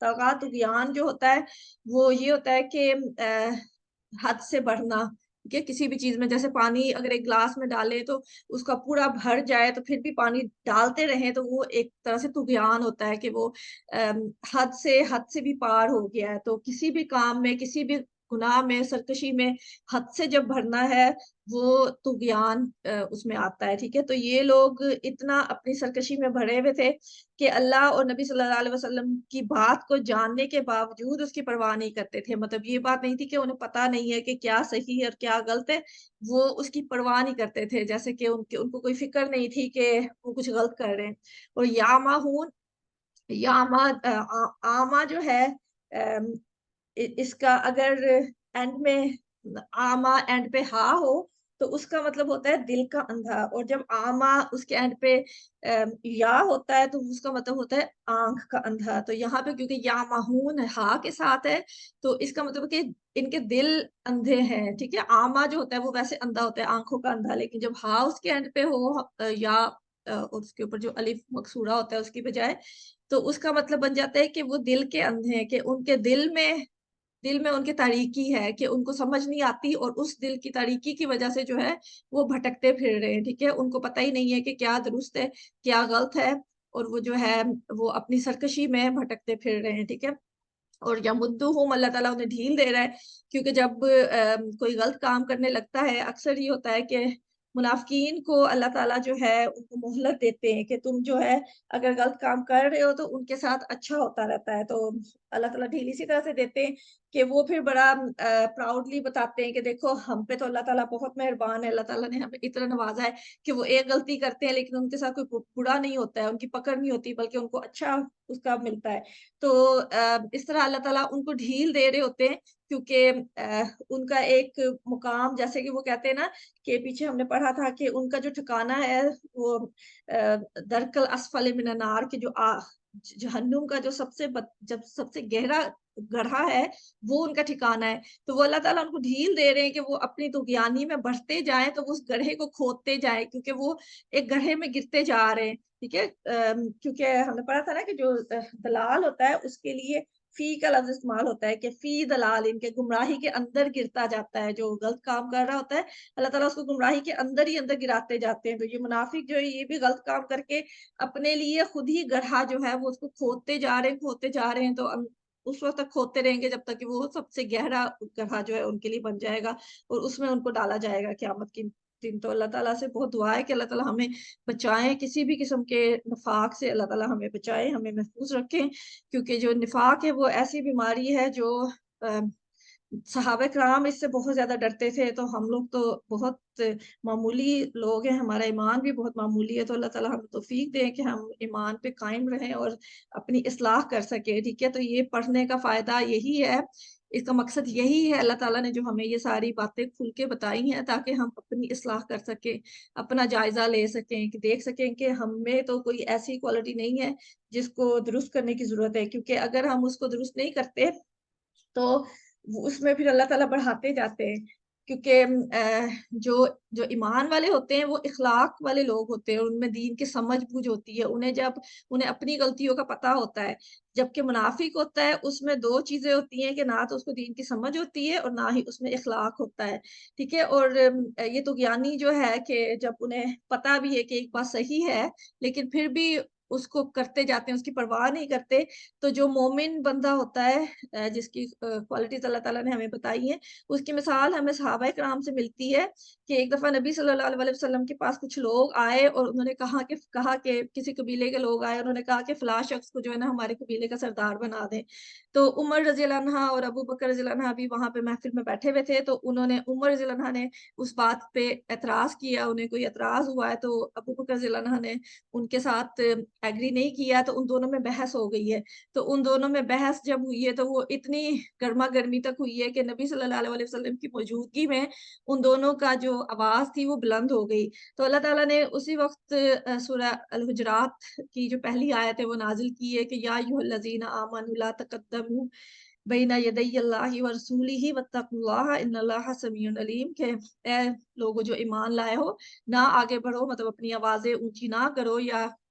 طغا طغیان جو ہوتا ہے وہ یہ ہوتا ہے کہ حد سے بڑھنا، کہ کسی بھی چیز میں، جیسے پانی اگر ایک گلاس میں ڈالے تو اس کا پورا بھر جائے تو پھر بھی پانی ڈالتے رہیں، تو وہ ایک طرح سے طغیان ہوتا ہے کہ وہ حد سے بھی پار ہو گیا ہے۔ تو کسی بھی کام میں، کسی بھی گناہ میں، سرکشی میں حد سے جب بھرنا ہے وہ طغیان اس میں آتا ہے، ٹھیک ہے۔ تو یہ لوگ اتنا اپنی سرکشی میں بھرے ہوئے تھے کہ اللہ اور نبی صلی اللہ علیہ وسلم کی بات کو جاننے کے باوجود اس کی پرواہ نہیں کرتے تھے۔ مطلب یہ بات نہیں تھی کہ انہیں پتہ نہیں ہے کہ کیا صحیح ہے اور کیا غلط ہے، وہ اس کی پرواہ نہیں کرتے تھے، جیسے کہ ان کو کوئی فکر نہیں تھی کہ وہ کچھ غلط کر رہے ہیں۔ اور یاما آما جو ہے، اس کا اگر اینڈ میں آما اینڈ پہ ہا ہو تو اس کا مطلب ہوتا ہے دل کا اندھا، اور جب آما اس کے اینڈ پہ یا ہوتا ہے تو اس کا مطلب ہوتا ہے آنکھ کا اندھا۔ تو یہاں پہ کیونکہ یا مہون ہا کے ساتھ ہے تو اس کا مطلب کہ ان کے دل اندھے ہیں، ٹھیک ہے۔ آما جو ہوتا ہے وہ ویسے اندھا ہوتا ہے، آنکھوں کا اندھا، لیکن جب ہا اس کے اینڈ پہ ہو یا اور اس کے اوپر جو الف مکسورہ ہوتا ہے اس کی بجائے، تو اس کا مطلب بن جاتا ہے کہ وہ دل کے اندھے ہیں، کہ ان کے دل میں ان کی تاریکی ہے کہ ان کو سمجھ نہیں آتی، اور اس دل کی تاریکی کی وجہ سے جو ہے وہ بھٹکتے پھر رہے ہیں، ٹھیک ہے۔ ان کو پتہ ہی نہیں ہے کہ کیا درست ہے کیا غلط ہے، اور وہ جو ہے وہ اپنی سرکشی میں بھٹکتے پھر رہے ہیں، ٹھیک ہے۔ اور یمدہم، اللہ تعالیٰ انہیں ڈھیل دے رہا ہے، کیونکہ جب کوئی غلط کام کرنے لگتا ہے، اکثر یہ ہوتا ہے کہ منافقین کو اللہ تعالیٰ جو ہے ان کو مہلت دیتے ہیں کہ تم جو ہے اگر غلط کام کر رہے ہو تو ان کے ساتھ اچھا ہوتا رہتا ہے۔ تو اللہ تعالیٰ ڈھیل اسی طرح سے دیتے ہیں کہ وہ پھر بڑا پراؤڈلی بتاتے ہیں کہ دیکھو ہم پہ تو اللہ تعالیٰ بہت مہربان ہے، اللہ تعالیٰ نے ہمیں اتنا نوازا ہے کہ وہ ایک غلطی کرتے ہیں لیکن ان کے ساتھ کوئی برا نہیں ہوتا ہے، ان کی پکڑ نہیں ہوتی، بلکہ ان کو اچھا اس کا ملتا ہے۔ تو اس طرح اللہ تعالیٰ ان کو ڈھیل دے رہے ہوتے ہیں، کیونکہ ان کا ایک مقام، جیسے کہ وہ کہتے ہیں نا کہ پیچھے ہم نے پڑھا تھا کہ ان کا جو ٹھکانہ ہے وہ درکل اسفل من النار، کہ جو جہنم کا جو سب سے گہرا گڑھا ہے وہ ان کا ٹھکانہ ہے۔ تو وہ اللہ تعالیٰ ان کو ڈھیل دے رہے ہیں کہ وہ اپنی طغیانی میں بڑھتے جائیں، تو وہ اس گڑھے کو کھودتے جائیں، کیونکہ وہ ایک گڑھے میں گرتے جا رہے ہیں، ٹھیک ہے۔ کیونکہ ہم نے پڑھا تھا نا کہ جو دلال ہوتا ہے اس کے لیے فی کا لفظ استعمال ہوتا ہے کہ فی دلال، ان کے گمراہی کے اندر گرتا جاتا ہے، جو غلط کام کر رہا ہوتا ہے اللہ تعالیٰ اس کو گمراہی کے اندر ہی اندر گراتے جاتے ہیں۔ تو یہ منافق جو ہے یہ بھی غلط کام کر کے اپنے لیے خود ہی گڑھا جو ہے وہ اس کو کھودتے جا رہے ہیں، تو اس وقت تک کھودتے رہیں گے جب تک کہ وہ سب سے گہرا گڑھا جو ہے ان کے لیے بن جائے گا اور اس میں ان کو ڈالا جائے گا قیامت کی دن۔ تو اللہ تعالیٰ سے بہت دعا ہے کہ اللہ تعالیٰ ہمیں بچائیں کسی بھی قسم کے نفاق سے، اللہ تعالیٰ ہمیں بچائے، ہمیں محفوظ رکھیں، کیونکہ جو نفاق ہے وہ ایسی بیماری ہے جو صحابہ کرام اس سے بہت زیادہ ڈرتے تھے، تو ہم لوگ تو بہت معمولی لوگ ہیں، ہمارا ایمان بھی بہت معمولی ہے۔ تو اللہ تعالیٰ ہمیں توفیق دے کہ ہم ایمان پہ قائم رہیں اور اپنی اصلاح کر سکیں، ٹھیک ہے۔ تو یہ پڑھنے کا فائدہ یہی ہے، اس کا مقصد یہی ہے، اللہ تعالیٰ نے جو ہمیں یہ ساری باتیں کھل کے بتائی ہیں تاکہ ہم اپنی اصلاح کر سکیں، اپنا جائزہ لے سکیں، کہ دیکھ سکیں کہ ہم میں تو کوئی ایسی کوالٹی نہیں ہے جس کو درست کرنے کی ضرورت ہے، کیونکہ اگر ہم اس کو درست نہیں کرتے تو اس میں پھر اللہ تعالیٰ بڑھاتے جاتے ہیں، کیونکہ جو ایمان والے ہوتے ہیں وہ اخلاق والے لوگ ہوتے ہیں، ان میں دین کی سمجھ بوجھ ہوتی ہے، انہیں اپنی غلطیوں کا پتہ ہوتا ہے۔ جبکہ منافق ہوتا ہے اس میں دو چیزیں ہوتی ہیں کہ نہ تو اس کو دین کی سمجھ ہوتی ہے اور نہ ہی اس میں اخلاق ہوتا ہے، ٹھیک ہے۔ اور یہ طغیانی جو ہے کہ جب انہیں پتہ بھی ہے کہ ایک بات صحیح ہے لیکن پھر بھی اس کو کرتے جاتے ہیں، اس کی پرواہ نہیں کرتے۔ تو جو مومن بندہ ہوتا ہے جس کی کوالٹیز اللہ تعالیٰ نے ہمیں بتائی ہیں، اس کی مثال ہمیں صحابہ کرام سے ملتی ہے کہ ایک دفعہ نبی صلی اللہ علیہ وسلم کے پاس کچھ لوگ آئے اور انہوں نے کہا کہ کسی قبیلے کے لوگ آئے، انہوں نے کہا کہ فلاں شخص کو جو ہے نا ہمارے قبیلے کا سردار بنا دیں۔ تو عمر رضی اللہ عنہ اور ابو بکر رضی اللہ عنہ بھی وہاں پہ محفل میں بیٹھے ہوئے تھے، تو انہوں نے عمر رضی اللہ عنہ نے اس بات پہ اعتراض کیا، انہیں کوئی اعتراض ہوا ہے، تو ابو بکر رضی اللہ عنہ نے ان کے ساتھ ایگری نہیں کیا، تو ان دونوں میں بحث ہو گئی ہے۔ تو ان دونوں میں بحث جب ہوئی ہے تو وہ اتنی گرما گرمی تک ہوئی ہے کہ نبی صلی اللہ علیہ وسلم کی موجودگی میں ان دونوں کا جو آواز تھی وہ بلند ہو گئی۔ تو اللہ تعالیٰ نے اسی وقت سورہ الحجرات کی جو پہلی آیت ہے وہ نازل کی ہے کہ یا ایھا الذین آمنوا لا تقدموا بین یدی اللہ ورسولہ واتقوا اللہ ان اللہ سمیع علیم، کہ اے لوگوں جو ایمان لائے ہو، نہ آگے بڑھو، مطلب اپنی آوازیں اونچی نہ کرو یا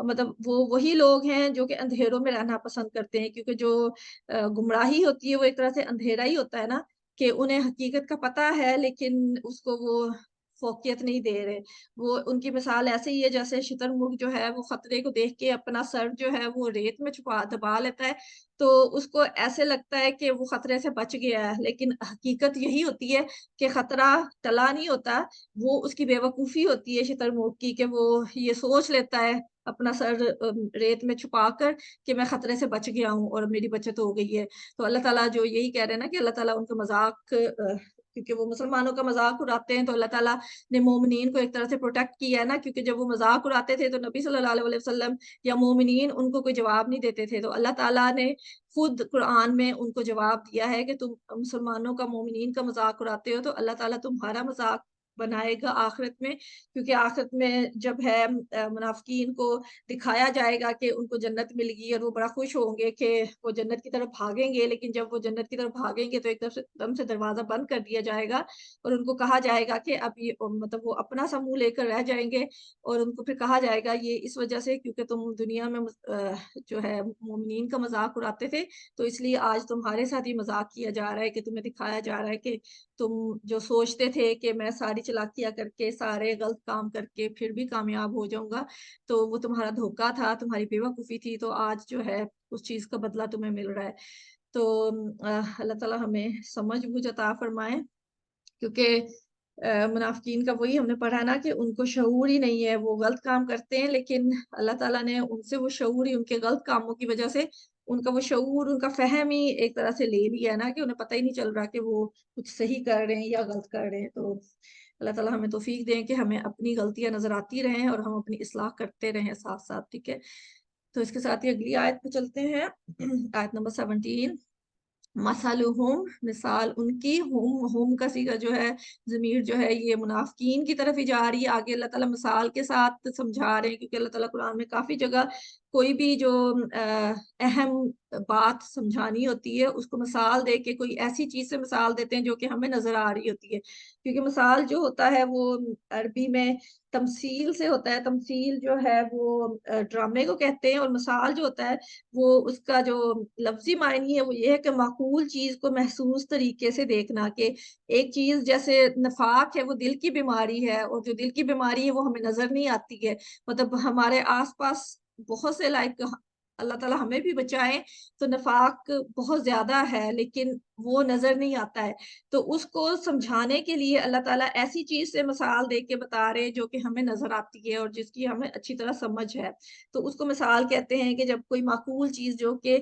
مطلب وہ وہی لوگ ہیں جو کہ اندھیروں میں رہنا پسند کرتے ہیں، کیونکہ جو گمراہی ہوتی ہے وہ ایک طرح سے اندھیرا ہی ہوتا ہے نا، کہ انہیں حقیقت کا پتہ ہے لیکن اس کو وہ فوقیت نہیں دے رہے. وہ ان کی مثال ایسے ہی ہے جیسے شتر مرغ جو ہے وہ خطرے کو دیکھ کے اپنا سر جو ہے وہ ریت میں دبا لیتا ہے، تو اس کو ایسے لگتا ہے کہ وہ خطرے سے بچ گیا ہے، لیکن حقیقت یہی ہوتی ہے کہ خطرہ ٹلا نہیں ہوتا. وہ اس کی بے وقوفی ہوتی ہے شتر مرغ کی، کہ وہ یہ سوچ لیتا ہے اپنا سر ریت میں چھپا کر کہ میں خطرے سے بچ گیا ہوں اور میری بچت ہو گئی ہے. تو اللہ تعالیٰ جو یہی کہہ رہے ہیں نا کہ اللہ تعالیٰ ان کا مذاق کیونکہ وہ مسلمانوں کا مذاق اڑاتے ہیں، تو اللہ تعالیٰ نے مومنین کو ایک طرح سے پروٹیکٹ کیا ہے نا، کیونکہ جب وہ مذاق اڑاتے تھے تو نبی صلی اللہ علیہ وسلم یا مومنین ان کو کوئی جواب نہیں دیتے تھے. تو اللہ تعالیٰ نے خود قرآن میں ان کو جواب دیا ہے کہ تم مسلمانوں کا، مومنین کا مذاق اڑاتے ہو تو اللہ تعالیٰ تمہارا مذاق بنائے گا آخرت میں. کیونکہ آخرت میں جب ہے منافقین کو دکھایا جائے گا کہ ان کو جنت مل گئی اور وہ بڑا خوش ہوں گے کہ وہ جنت کی طرف بھاگیں گے، لیکن جب وہ جنت کی طرف بھاگیں گے تو ایک دم سے دروازہ بند کر دیا جائے گا اور ان کو کہا جائے گا کہ اب یہ مطلب وہ اپنا سا منہ لے کر رہ جائیں گے. اور ان کو پھر کہا جائے گا یہ اس وجہ سے کیونکہ تم دنیا میں جو ہے مومنین کا مذاق اڑاتے تھے، تو اس لیے آج تمہارے ساتھ یہ مذاق کیا جا رہا ہے کہ تمہیں دکھایا جا رہا ہے کہ تم جو سوچتے تھے کہ میں ساری چالاکیاں کر کے، سارے غلط کام کر کے پھر بھی کامیاب ہو جاؤں گا، تو وہ تمہارا دھوکہ تھا، تمہاری بے وقوفی تھی. تو آج جو ہے اس چیز کا بدلہ تمہیں مل رہا ہے. تو اللہ تعالیٰ ہمیں سمجھ بوجھ عطا فرمائے، کیونکہ منافقین کا وہی ہم نے پڑھا نا کہ ان کو شعور ہی نہیں ہے. وہ غلط کام کرتے ہیں لیکن اللہ تعالیٰ نے ان سے وہ شعور ہی ان کے غلط کاموں کی وجہ سے ان کا وہ شعور، ان کا فہم ہی ایک طرح سے لے لیا ہے نا، کہ انہیں پتہ ہی نہیں چل رہا کہ وہ کچھ صحیح کر رہے ہیں یا غلط کر رہے ہیں. تو اللہ تعالیٰ ہمیں توفیق دیں کہ ہمیں اپنی غلطیاں نظر آتی رہیں اور ہم اپنی اصلاح کرتے رہیں ساتھ ساتھ. ٹھیک ہے، تو اس کے ساتھ ہی اگلی آیت پہ چلتے ہیں. آیت نمبر 17. مثلہم، مثال ان کی، ہم کا صیغہ جو ہے، ضمیر جو ہے یہ منافقین کی طرف ہی جا رہی ہے. آگے اللہ تعالیٰ مثال کے ساتھ سمجھا رہے ہیں، کیونکہ اللہ تعالیٰ قرآن میں کافی جگہ کوئی بھی جو اہم بات سمجھانی ہوتی ہے اس کو مثال دے کے، کوئی ایسی چیز سے مثال دیتے ہیں جو کہ ہمیں نظر آ رہی ہوتی ہے. کیونکہ مثال جو ہوتا ہے وہ عربی میں تمثیل سے ہوتا ہے. تمثیل جو ہے وہ ڈرامے کو کہتے ہیں، اور مثال جو ہوتا ہے وہ اس کا جو لفظی معنی ہے وہ یہ ہے کہ معقول چیز کو محسوس طریقے سے دیکھنا. کہ ایک چیز جیسے نفاق ہے وہ دل کی بیماری ہے، اور جو دل کی بیماری ہے وہ ہمیں نظر نہیں آتی ہے. مطلب ہمارے آس پاس بہت سے اللہ تعالیٰ ہمیں بھی بچائے تو نفاق بہت زیادہ ہے لیکن وہ نظر نہیں آتا ہے. تو اس کو سمجھانے کے لیے اللہ تعالیٰ ایسی چیز سے مثال دے کے بتا رہے جو کہ ہمیں نظر آتی ہے اور جس کی ہمیں اچھی طرح سمجھ ہے. تو اس کو مثال کہتے ہیں کہ جب کوئی معقول چیز جو کہ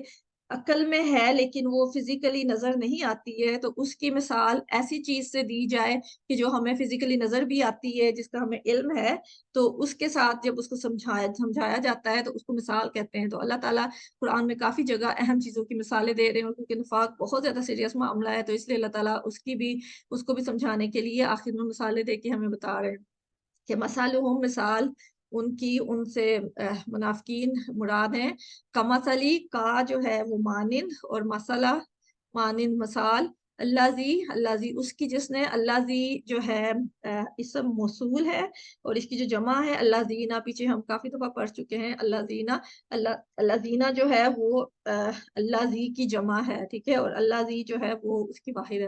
عقل میں ہے لیکن وہ فزیکلی نظر نہیں آتی ہے، تو اس کی مثال ایسی چیز سے دی جائے کہ جو ہمیں فزیکلی نظر بھی آتی ہے، جس کا ہمیں علم ہے، تو اس کے ساتھ جب اس کو سمجھایا جاتا ہے تو اس کو مثال کہتے ہیں. تو اللہ تعالیٰ قرآن میں کافی جگہ اہم چیزوں کی مثالیں دے رہے ہیں، کیونکہ نفاق بہت زیادہ سیریس معاملہ ہے، تو اس لیے اللہ تعالیٰ اس کو بھی سمجھانے کے لیے آخر میں مثالیں دے کے ہمیں بتا رہے ہیں کہ مثالہم، مثال ان کی، ان سے منافقین مراد ہیں. کمثلی، کا جو ہے وہ مانند، اور مسئلہ مانند، مثال. اللہ زی اس کی جس نے، اللہ زی جو ہے اسم موصول ہے اور اس کی جو جمع ہے اللہ زینہ، پیچھے ہم کافی دفعہ پڑھ چکے ہیں. اللہ زینہ، اللہ زینہ جو ہے وہ اللہ زی کی جمع ہے. ٹھیک ہے، اور اللہ زی جو ہے وہ اس کی واحد ہے.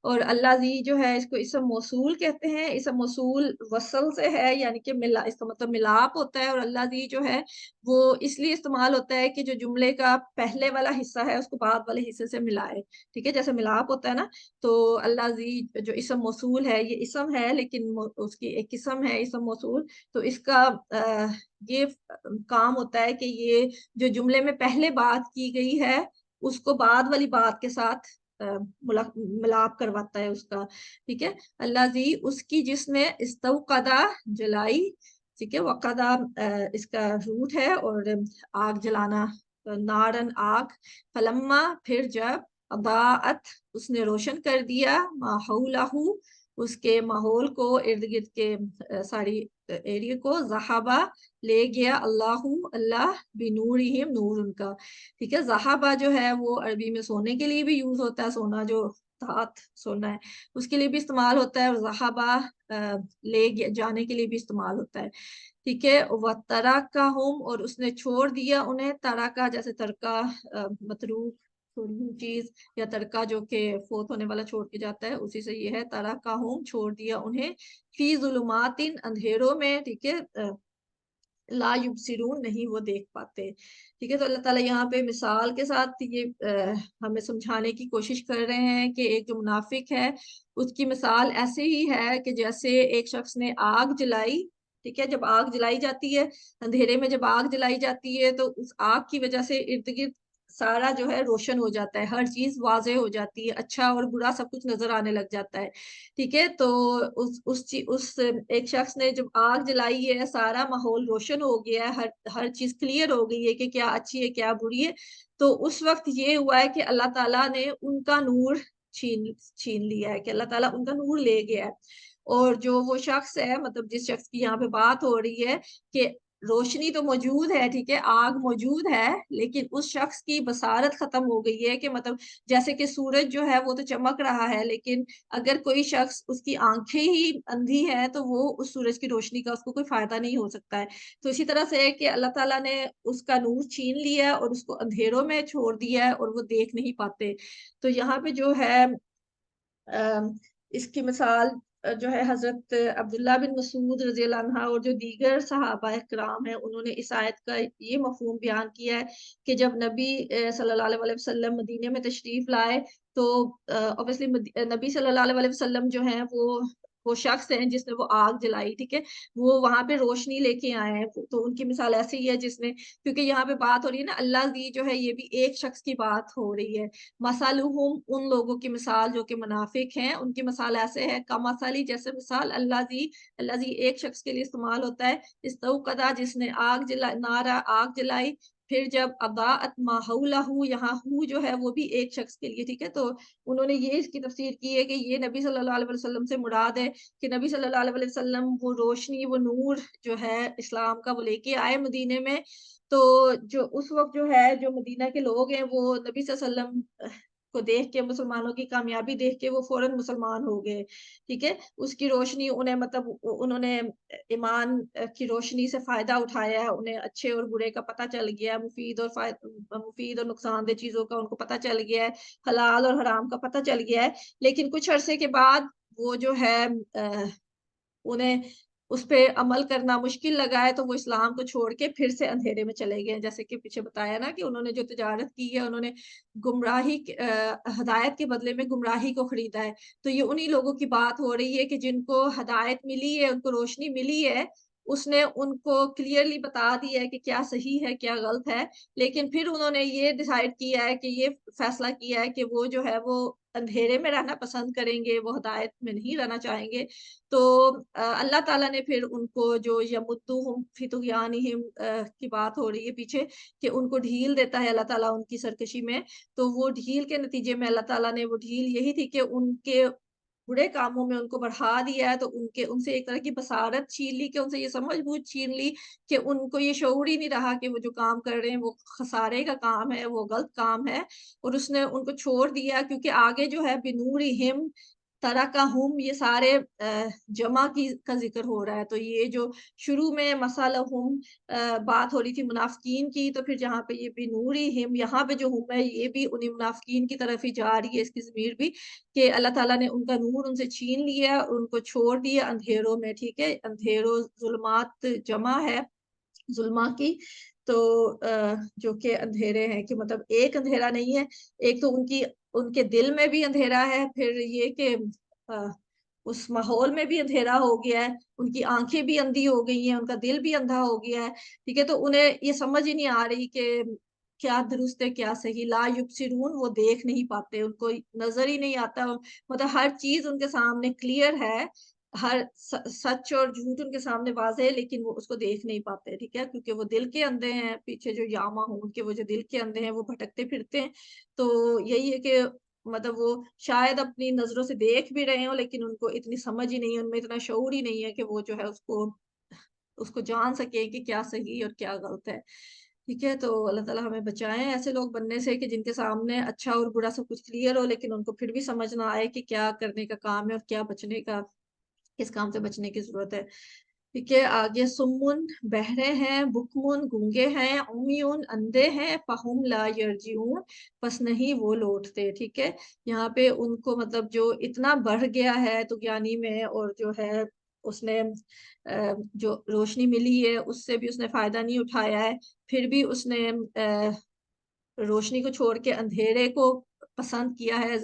اور اللہ زی جو ہے اس کو اسم موصول کہتے ہیں. اسم موصول وصل سے ہے، یعنی کہ اس کا مطلب ملاپ ہوتا ہے. اور اللہ زی جو ہے وہ اس لیے استعمال ہوتا ہے کہ جو جملے کا پہلے والا حصہ ہے اس کو بعد والے حصے سے ملائے. ٹھیک ہے، جیسے ملاپ ہوتا ہے نا. تو اللہ زی جو اسم موصول ہے، یہ اسم ہے لیکن اس کی ایک قسم ہے اسم موصول. تو اس کا یہ کام ہوتا ہے کہ یہ جو جملے میں پہلے بات کی گئی ہے اس کو بعد والی بات کے ساتھ ملاپ کرواتا ہے اس کا. ٹھیک ہے، اللہ زی اس کی جس نے استوقدہ جلائی. ٹھیک ہے، وقدہ اس کا روٹ ہے، اور آگ جلانا، نارن آگ. فلما، پھر جب، اضاءت اس نے روشن کر دیا، ما حولہ اس کے ماحول کو، ارد گرد کے ساری ایریا کو، ذہبا لے گیا، اللہ بنورہم نور ان کا. ٹھیک ہے، ذہبا جو ہے وہ عربی میں سونے کے لیے بھی یوز ہوتا ہے. سونا جو ساتھ سونا ہے، اس کے لیے بھی استعمال ہوتا ہے، اور ذہبہ لے جانے کے لیے بھی استعمال ہوتا ہے، ٹھیک ہے۔ وہ ترکہم، اور اس نے چھوڑ دیا انہیں، ترکہ جیسے ترکہ متروک چھوڑی ہوئی چیز، یا ترکہ جو کہ فوت ہونے والا چھوڑ کے جاتا ہے، اسی سے یہ ہے ترکہم، چھوڑ دیا انہیں، فی ظلمات، اندھیروں میں، ٹھیک ہے، لا یبصرون، نہیں وہ دیکھ پاتے، ٹھیک ہے۔ تو اللہ تعالیٰ یہاں پہ مثال کے ساتھ یہ ہمیں سمجھانے کی کوشش کر رہے ہیں کہ ایک جو منافق ہے اس کی مثال ایسے ہی ہے کہ جیسے ایک شخص نے آگ جلائی، ٹھیک ہے، جب آگ جلائی جاتی ہے، اندھیرے میں جب آگ جلائی جاتی ہے تو اس آگ کی وجہ سے ارد گرد سارا جو ہے روشن ہو جاتا ہے، ہر چیز واضح ہو جاتی ہے، اچھا اور برا سب کچھ نظر آنے لگ جاتا ہے، ٹھیک ہے۔ تو اس ایک شخص نے جب آگ جلائی ہے، سارا ماحول روشن ہو گیا ہے، ہر چیز کلیئر ہو گئی ہے کہ کیا اچھی ہے کیا بری ہے، تو اس وقت یہ ہوا ہے کہ اللہ تعالیٰ نے ان کا نور چھین لیا ہے، کہ اللہ تعالیٰ ان کا نور لے گیا ہے، اور جو وہ شخص ہے، مطلب جس شخص کی یہاں پہ بات ہو رہی ہے کہ روشنی تو موجود ہے، ٹھیک ہے، آگ موجود ہے، لیکن اس شخص کی بصارت ختم ہو گئی ہے، کہ مطلب جیسے کہ سورج جو ہے وہ تو چمک رہا ہے، لیکن اگر کوئی شخص اس کی آنکھیں ہی اندھی ہے تو وہ اس سورج کی روشنی کا اس کو کوئی فائدہ نہیں ہو سکتا ہے۔ تو اسی طرح سے ہے کہ اللہ تعالیٰ نے اس کا نور چھین لیا ہے اور اس کو اندھیروں میں چھوڑ دیا ہے، اور وہ دیکھ نہیں پاتے۔ تو یہاں پہ جو ہے اس کی مثال جو ہے حضرت عبداللہ بن مسعود رضی اللہ عنہ اور جو دیگر صحابہ کرام ہیں، انہوں نے اس آیت کا یہ مفہوم بیان کیا ہے کہ جب نبی صلی اللہ علیہ وسلم مدینے میں تشریف لائے تو obviously نبی صلی اللہ علیہ وسلم جو ہیں وہ شخص ہیں جس نے وہ آگ جلائی، ٹھیک ہے، وہ وہاں پہ روشنی لے کے آئے ہیں، تو ان کی مثال ایسی ہی ہے جس نے، کیونکہ یہاں پہ بات ہو رہی ہے نا اللہ دی جو ہے، یہ بھی ایک شخص کی بات ہو رہی ہے، مثالہم، ان لوگوں کی مثال جو کہ منافق ہیں، ان کی مثال ایسے ہے، کمثلی، جیسے مثال اللہ زی ایک شخص کے لیے استعمال ہوتا ہے، استوقدا، جس نے نارا آگ جلائی، پھر جب اضاءت ما حولہ، یہاں ہو جو ہے وہ بھی ایک شخص کے لیے، ٹھیک ہے۔ تو انہوں نے یہ اس کی تفسیر کی ہے کہ یہ نبی صلی اللہ علیہ وسلم سے مراد ہے کہ نبی صلی اللہ علیہ وسلم وہ روشنی، وہ نور جو ہے اسلام کا، وہ لے کے آئے مدینے میں، تو جو اس وقت جو ہے جو مدینہ کے لوگ ہیں وہ نبی صلی اللہ علیہ وسلم کو دیکھ کے، مسلمانوں کی کامیابی دیکھ کے وہ فوراً مسلمان ہو گئے، ٹھیک ہے، اس کی روشنی انہیں، مطلب انہوں نے ایمان کی روشنی سے فائدہ اٹھایا ہے، انہیں اچھے اور برے کا پتہ چل گیا ہے، مفید اور نقصان دہ چیزوں کا ان کو پتہ چل گیا ہے، حلال اور حرام کا پتہ چل گیا ہے، لیکن کچھ عرصے کے بعد وہ جو ہے انہیں اس پہ عمل کرنا مشکل لگا ہے، تو وہ اسلام کو چھوڑ کے پھر سے اندھیرے میں چلے گئے، جیسے کہ پیچھے بتایا نا کہ انہوں نے جو تجارت کی ہے، انہوں نے گمراہی ہدایت کے بدلے میں گمراہی کو خریدا ہے، تو یہ انہی لوگوں کی بات ہو رہی ہے کہ جن کو ہدایت ملی ہے، ان کو روشنی ملی ہے، اس نے ان کو کلیئرلی بتا دیا ہے کہ کیا صحیح ہے کیا غلط ہے، لیکن پھر انہوں نے یہ ڈیسائیڈ کیا ہے کہ یہ فیصلہ کیا ہے کہ وہ جو ہے وہ اندھیرے میں رہنا پسند کریں گے، وہ ہدایت میں نہیں رہنا چاہیں گے، تو اللہ تعالیٰ نے پھر ان کو جو یمدہم فی طغیانہم کی بات ہو رہی ہے پیچھے، کہ ان کو ڈھیل دیتا ہے اللہ تعالیٰ ان کی سرکشی میں، تو وہ ڈھیل کے نتیجے میں اللہ تعالیٰ نے، وہ ڈھیل یہی تھی کہ ان کے برے کاموں میں ان کو بڑھا دیا ہے، تو ان سے ایک طرح کی بصارت چھین لی، کہ ان سے یہ سمجھ بوجھ چھین لی کہ ان کو یہ شعور ہی نہیں رہا کہ وہ جو کام کر رہے ہیں وہ خسارے کا کام ہے، وہ غلط کام ہے، اور اس نے ان کو چھوڑ دیا، کیونکہ آگے جو ہے بنورہم ترکہم، یہ سارے جمع کا ذکر ہو رہا ہے، تو یہ جو شروع میں مثلہم بات ہو رہی تھی منافقین کی، تو پھر جہاں پہ یہ بنورہم، یہاں پہ جو ہم ہے یہ بھی انہیں منافقین کی طرف ہی جا رہی ہے، اس کی ضمیر بھی، کہ اللہ تعالیٰ نے ان کا نور ان سے چھین لیا اور ان کو چھوڑ دیا اندھیروں میں، ٹھیک ہے، اندھیروں، ظلمات جمع ہے ظلمہ کی، تو جو کہ اندھیرے ہیں، کہ مطلب ایک اندھیرا نہیں ہے، ایک تو ان کے دل میں بھی اندھیرا ہے، پھر یہ کہ اس ماحول میں بھی اندھیرا ہو گیا ہے، ان کی آنکھیں بھی اندھی ہو گئی ہیں، ان کا دل بھی اندھا ہو گیا ہے، ٹھیک ہے، تو انہیں یہ سمجھ ہی نہیں آ رہی کہ کیا درست ہے کیا صحیح، لا یبصرون، وہ دیکھ نہیں پاتے، ان کو نظر ہی نہیں آتا، مطلب ہر چیز ان کے سامنے کلیئر ہے، ہر سچ اور جھوٹ ان کے سامنے واضح ہے، لیکن وہ اس کو دیکھ نہیں پاتے، ٹھیک ہے، کیونکہ وہ دل کے اندھے ہیں، پیچھے جو یاما ہوں ان کے، وہ جو دل کے اندھے ہیں وہ بھٹکتے پھرتے ہیں، تو یہی ہے کہ مطلب وہ شاید اپنی نظروں سے دیکھ بھی رہے ہوں، لیکن ان کو اتنی سمجھ ہی نہیں ہے، ان میں اتنا شعور ہی نہیں ہے کہ وہ جو ہے اس کو جان سکے کہ کیا صحیح اور کیا غلط ہے، ٹھیک ہے، تو اللہ تعالیٰ ہمیں بچائیں ایسے لوگ بننے سے کہ جن کے سامنے اچھا اور برا سب کچھ کلیئر ہو، لیکن ان کو پھر بھی سمجھ نہ آئے کہ کیا کرنے کا کام ہے اور کیا بچنے کا، کس کام سے بچنے کی ضرورت ہے۔ ٹھیک ہے، آگے سمن بہرے ہیں، بکمن گونگے ہیں، عمیون اندھے ہیں، فہم لا یرجعون پس نہیں وہ لوٹتے۔ ٹھیک ہے، یہاں پہ ان کو مطلب جو اتنا بڑھ گیا ہے تغیانی میں، اور جو ہے اس نے جو روشنی ملی ہے اس سے بھی اس نے فائدہ نہیں اٹھایا ہے، پھر بھی اس نے روشنی کو چھوڑ کے اندھیرے کو پسند کیا ہے،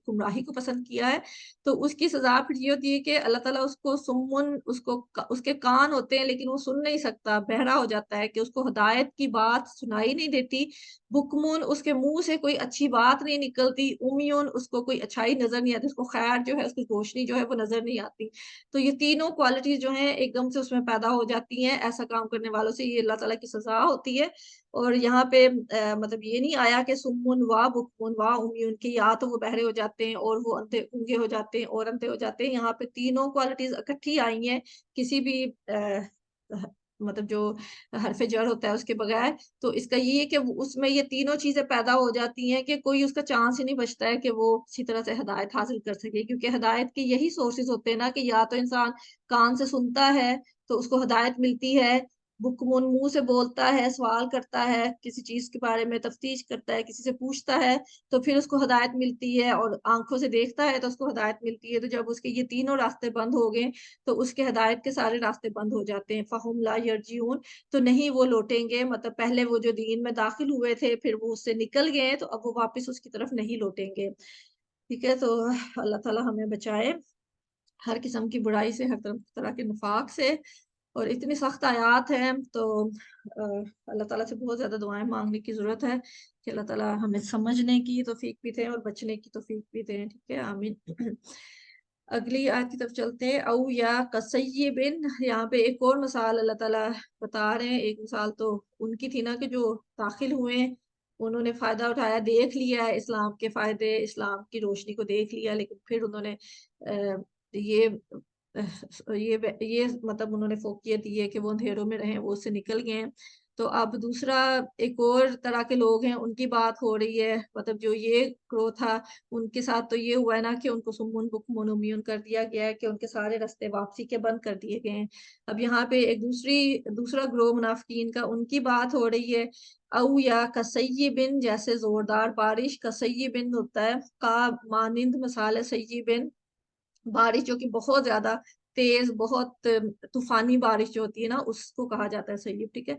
گمراہی کو پسند کیا ہے، تو اس کی سزا پھر یہ ہوتی ہے کہ اللہ تعالیٰ اس کو سمن، اس کے کان ہوتے ہیں لیکن وہ سن نہیں سکتا، بہرا ہو جاتا ہے کہ اس کو ہدایت کی بات سنائی نہیں دیتی، بکمون اس کے منہ سے کوئی اچھی بات نہیں نکلتی، امیون اس کو کوئی اچھائی نظر نہیں آتی، اس کو خیر جو ہے، اس کی روشنی جو ہے وہ نظر نہیں آتی۔ تو یہ تینوں کوالٹیز جو ہیں ایک دم سے اس میں پیدا ہو جاتی ہیں، ایسا کام کرنے والوں سے یہ اللہ تعالیٰ کی سزا ہوتی ہے۔ اور یہاں پہ مطلب یہ نہیں آیا کہ سمن وا بکمن وا امیون کی، یا تو وہ بہرے ہو جاتے ہیں اور وہ اندھے گونگے ہو جاتے ہیں اور اندھے ہو جاتے ہیں، یہاں پہ تینوں کوالٹیز اکٹھی آئی ہیں کسی بھی مطلب جو حرف جر ہوتا ہے اس کے بغیر۔ تو اس کا یہ ہے کہ اس میں یہ تینوں چیزیں پیدا ہو جاتی ہیں کہ کوئی اس کا چانس ہی نہیں بچتا ہے کہ وہ اسی طرح سے ہدایت حاصل کر سکے، کیونکہ ہدایت کے یہی سورسز ہوتے ہیں نا، کہ یا تو انسان کان سے سنتا ہے تو اس کو ہدایت ملتی ہے، بکمن منہ سے بولتا ہے، سوال کرتا ہے، کسی چیز کے بارے میں تفتیش کرتا ہے، کسی سے پوچھتا ہے تو پھر اس کو ہدایت ملتی ہے، اور آنکھوں سے دیکھتا ہے تو اس کو ہدایت ملتی ہے۔ تو جب اس کے یہ تینوں راستے بند ہو گئے تو اس کے ہدایت کے سارے راستے بند ہو جاتے ہیں۔ فہم لا یرجعون تو نہیں وہ لوٹیں گے، مطلب پہلے وہ جو دین میں داخل ہوئے تھے پھر وہ اس سے نکل گئے تو اب وہ واپس اس کی طرف نہیں لوٹیں گے۔ ٹھیک ہے، تو اللہ تعالیٰ ہمیں بچائے ہر قسم کی برائی سے، ہر طرح کے نفاق سے، اور اتنی سخت آیات ہیں تو اللہ تعالیٰ سے بہت زیادہ دعائیں مانگنے کی ضرورت ہے کہ اللہ تعالیٰ ہمیں سمجھنے کی توفیق بھی دے اور بچنے کی توفیق بھی دے۔ ٹھیک ہے، آمین۔ اگلی آیت کی طرف چلتے ہیں۔ او یا کسیبن، یہاں پہ ایک اور مثال اللہ تعالیٰ بتا رہے ہیں۔ ایک مثال تو ان کی تھی نا کہ جو داخل ہوئے، انہوں نے فائدہ اٹھایا، دیکھ لیا ہے اسلام کے فائدے، اسلام کی روشنی کو دیکھ لیا، لیکن پھر انہوں نے یہ مطلب انہوں نے فوقیت دی ہے کہ وہ اندھیروں میں رہیں، وہ اس سے نکل گئے ہیں۔ تو اب دوسرا ایک اور طرح کے لوگ ہیں، ان کی بات ہو رہی ہے، مطلب جو یہ گروہ تھا ان کے ساتھ تو یہ ہوا ہے نا کہ ان کو سمون بکمون امیون کر دیا گیا ہے، کہ ان کے سارے راستے واپسی کے بند کر دیے گئے ہیں۔ اب یہاں پہ ایک دوسرا گروہ منافقین کا، ان کی بات ہو رہی ہے۔ او یا کسیبن، جیسے زوردار بارش، کسیبن ہوتا ہے کا مانند مثال سیبن، بارش جو کہ بہت زیادہ تیز، بہت طوفانی بارش جو ہوتی ہے نا، اس کو کہا جاتا ہے سیب۔ ٹھیک ہے،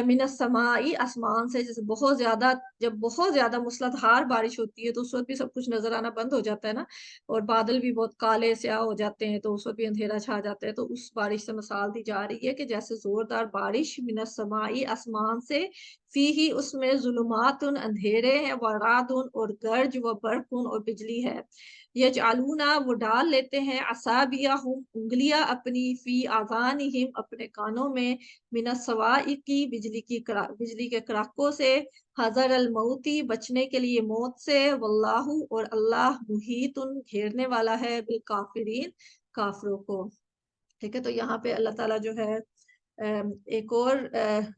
من السمائی، آسمان سے، جیسے بہت زیادہ، جب بہت زیادہ مسلطھار بارش ہوتی ہے تو اس وقت بھی سب کچھ نظر آنا بند ہو جاتا ہے نا، اور بادل بھی بہت کالے سیاہ ہو جاتے ہیں تو اس وقت بھی اندھیرا چھا جاتا ہے۔ تو اس بارش سے مثال دی جا رہی ہے کہ جیسے زوردار بارش، من السمائی، آسمان سے، فی ہی اس میں ظلمات، اندھیرے ہیں، ورعد اور گرج، و برق اور بجلی ہے، یجعلون وہ ڈال لیتے ہیں، اصابعہم انگلیاں اپنی، فی آذانہم اپنے کانوں میں، من الصواعق بجلی کے کڑاکوں سے، حذر الموتی بچنے کے لیے موت سے، واللہ اور اللہ محیط گھیرنے والا ہے، بالکافرین کافروں کو۔ ٹھیک ہے، تو یہاں پہ اللہ تعالیٰ جو ہے ایک اور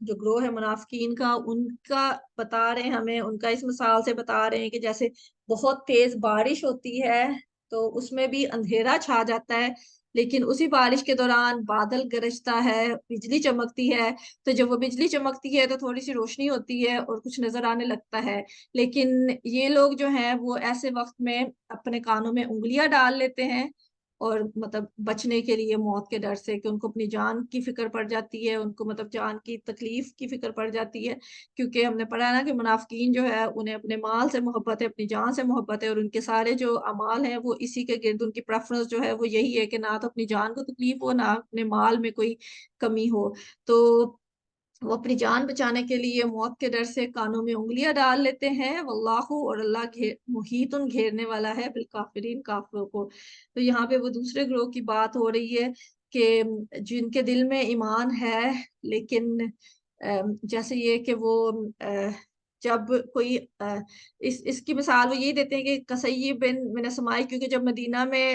جو گروہ ہے منافقین کا، ان کا بتا رہے ہیں ہمیں، ان کا اس مثال سے بتا رہے ہیں کہ جیسے بہت تیز بارش ہوتی ہے تو اس میں بھی اندھیرا چھا جاتا ہے، لیکن اسی بارش کے دوران بادل گرجتا ہے، بجلی چمکتی ہے، تو جب وہ بجلی چمکتی ہے تو تھوڑی سی روشنی ہوتی ہے اور کچھ نظر آنے لگتا ہے، لیکن یہ لوگ جو ہیں وہ ایسے وقت میں اپنے کانوں میں انگلیاں ڈال لیتے ہیں، اور مطلب بچنے کے لیے موت کے ڈر سے، کہ ان کو اپنی جان کی فکر پڑ جاتی ہے، ان کو مطلب جان کی تکلیف کی فکر پڑ جاتی ہے، کیونکہ ہم نے پڑھا ہے نا کہ منافقین جو ہے انہیں اپنے مال سے محبت ہے، اپنی جان سے محبت ہے، اور ان کے سارے جو اعمال ہیں وہ اسی کے گرد، ان کی پریفرنس جو ہے وہ یہی ہے کہ نہ تو اپنی جان کو تکلیف ہو، نہ اپنے مال میں کوئی کمی ہو، تو وہ اپنی جان بچانے کے لیے موت کے ڈر سے کانوں میں انگلیاں ڈال لیتے ہیں، واللہ اور اللہ محیط گھیرنے والا ہے، بالکافرین کافروں کو۔ تو یہاں پہ وہ دوسرے گروہ کی بات ہو رہی ہے کہ جن کے دل میں ایمان ہے، لیکن جیسے یہ کہ وہ جب کوئی اس کی مثال وہ یہی دیتے ہیں کہ کسیب بن من السماء، کیونکہ جب مدینہ میں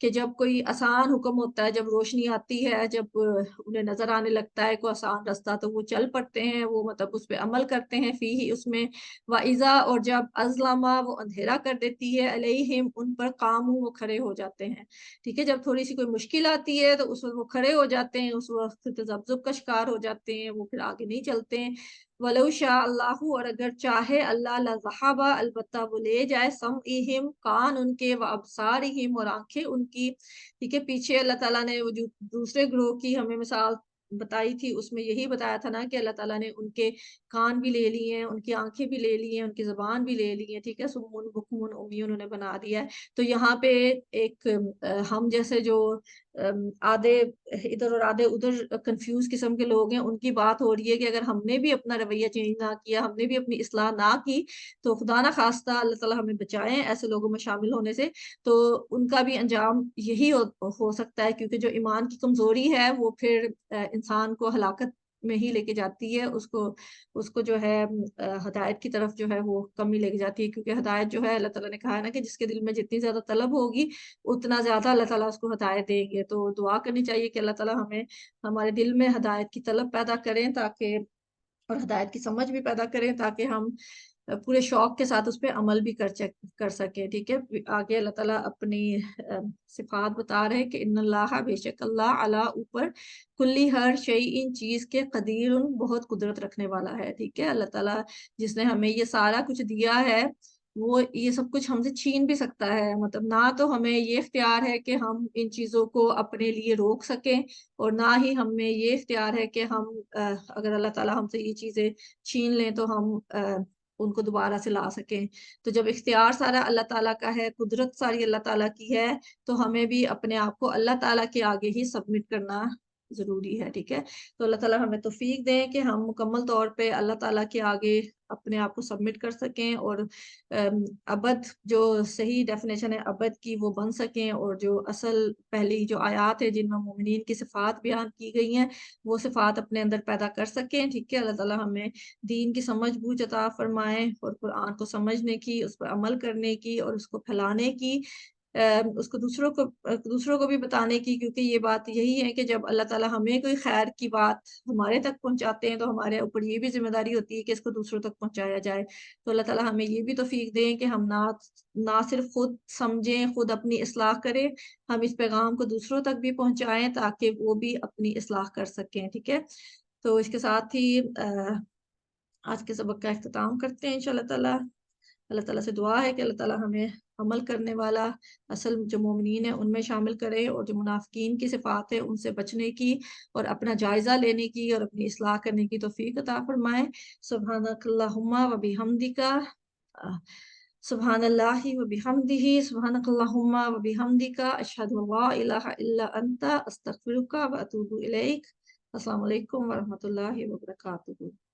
کہ جب کوئی آسان حکم ہوتا ہے، جب روشنی آتی ہے، جب انہیں نظر آنے لگتا ہے کوئی آسان رستہ، تو وہ چل پڑتے ہیں، وہ مطلب اس پہ عمل کرتے ہیں، فی ہی اس میں، وَإِذَا اور جب اظلما وہ اندھیرا کر دیتی ہے، علیہم ان پر، قاموا وہ کھڑے ہو جاتے ہیں، ٹھیک ہے، جب تھوڑی سی کوئی مشکل آتی ہے تو اس وقت وہ کھڑے ہو جاتے ہیں، اس وقت تذبذب کا شکار ہو جاتے ہیں، وہ پھر آگے نہیں چلتے ہیں۔ وَلَوْ شَاءَ اللَّهُ اور اگر چاہے اللہ، لَذَهَبَ البتہ وہ لے جائے، سَمْعِهِمْ کان ان کے، وَأَبْصَارِهِمْ اور آنکھیں ان کی، ٹھیک ہے، پیچھے اللہ تعالیٰ نے وہ جو دوسرے گروہ کی ہمیں مثال بتائی تھی، اس میں یہی بتایا تھا نا کہ اللہ تعالیٰ نے ان کے کان بھی لے لیے ہیں، ان کی آنکھیں بھی لے لی ہیں، ان کی زبان بھی لے لی ہیں، ٹھیک ہے، سمون بکمون امی انہوں نے بنا دیا ہے۔ تو یہاں پہ ایک ہم جیسے جو آدھے ادھر اور آدھے ادھر کنفیوز قسم کے لوگ ہیں، ان کی بات ہو رہی ہے کہ اگر ہم نے بھی اپنا رویہ چینج نہ کیا، ہم نے بھی اپنی اصلاح نہ کی، تو خدا نہ خواستہ اللہ تعالیٰ ہمیں بچائیں ایسے لوگوں میں شامل ہونے سے، تو ان کا بھی انجام یہی ہو سکتا ہے، کیونکہ جو ایمان کی کمزوری ہے وہ پھر انسان کو ہلاکت میں ہی لے کے جاتی ہے، اس کو جو ہے ہدایت کی طرف جو ہے وہ کمی لے کے جاتی ہے، کیونکہ ہدایت جو ہے اللہ تعالیٰ نے کہا ہے نا کہ جس کے دل میں جتنی زیادہ طلب ہوگی اتنا زیادہ اللہ تعالیٰ اس کو ہدایت دیں گے۔ تو دعا کرنی چاہیے کہ اللہ تعالیٰ ہمیں ہمارے دل میں ہدایت کی طلب پیدا کریں، تاکہ اور ہدایت کی سمجھ بھی پیدا کریں، تاکہ ہم پورے شوق کے ساتھ اس پہ عمل بھی کر سکیں، ٹھیک ہے۔ آگے اللہ تعالیٰ اپنی صفات بتا رہے کہ ان اللہ بے شک اللہ علی اوپر، کلی ہر شیء ان چیز کے، قدیر بہت قدرت رکھنے والا ہے، ٹھیک ہے۔ اللہ تعالیٰ جس نے ہمیں یہ سارا کچھ دیا ہے، وہ یہ سب کچھ ہم سے چھین بھی سکتا ہے، مطلب نہ تو ہمیں یہ اختیار ہے کہ ہم ان چیزوں کو اپنے لیے روک سکیں، اور نہ ہی ہمیں یہ اختیار ہے کہ ہم اگر اللہ تعالیٰ ہم سے یہ چیزیں چھین لیں تو ہم ان کو دوبارہ سے لا سکیں۔ تو جب اختیار سارا اللہ تعالیٰ کا ہے، قدرت ساری اللہ تعالیٰ کی ہے، تو ہمیں بھی اپنے آپ کو اللہ تعالیٰ کے آگے ہی سبمٹ کرنا ضروری ہے، ٹھیک ہے۔ تو اللہ تعالیٰ ہمیں توفیق دیں کہ ہم مکمل طور پہ اللہ تعالیٰ کے آگے اپنے آپ کو سبمٹ کر سکیں، اور ابد جو صحیح ڈیفینیشن ہے ابد کی وہ بن سکیں، اور جو اصل پہلی جو آیات ہے جن میں مومنین کی صفات بیان کی گئی ہیں وہ صفات اپنے اندر پیدا کر سکیں، ٹھیک ہے۔ اللہ تعالیٰ ہمیں دین کی سمجھ بوجھ عطا فرمائیں، اور قرآن کو سمجھنے کی، اس پر عمل کرنے کی، اور اس کو پھیلانے کی، اس کو دوسروں کو بھی بتانے کی، کیونکہ یہ بات یہی ہے کہ جب اللہ تعالیٰ ہمیں کوئی خیر کی بات ہمارے تک پہنچاتے ہیں تو ہمارے اوپر یہ بھی ذمہ داری ہوتی ہے کہ اس کو دوسروں تک پہنچایا جائے۔ تو اللہ تعالیٰ ہمیں یہ بھی توفیق دیں کہ ہم نہ صرف خود سمجھیں، خود اپنی اصلاح کریں، ہم اس پیغام کو دوسروں تک بھی پہنچائیں تاکہ وہ بھی اپنی اصلاح کر سکیں، ٹھیک ہے۔ تو اس کے ساتھ ہی آج کے سبق کا اختتام کرتے ہیں انشاءاللہ تعالیٰ۔ اللہ تعالیٰ سے دعا ہے کہ اللہ تعالیٰ ہمیں عمل کرنے والا اصل جو مومنین ہیں ان میں شامل کرے، اور جو منافقین کی صفات ہے ان سے بچنے کی اور اپنا جائزہ لینے کی اور اپنی اصلاح کرنے کی توفیق عطا فرمائے۔ سبحانک اللہم و بحمدک، سبحان اللہ و بحمدہ، سبحانک اللہم و بحمدک، اشہد ان لا الہ الا انت، استغفرک و اتوب الیک۔ السلام علیکم ورحمۃ اللہ وبرکاتہ۔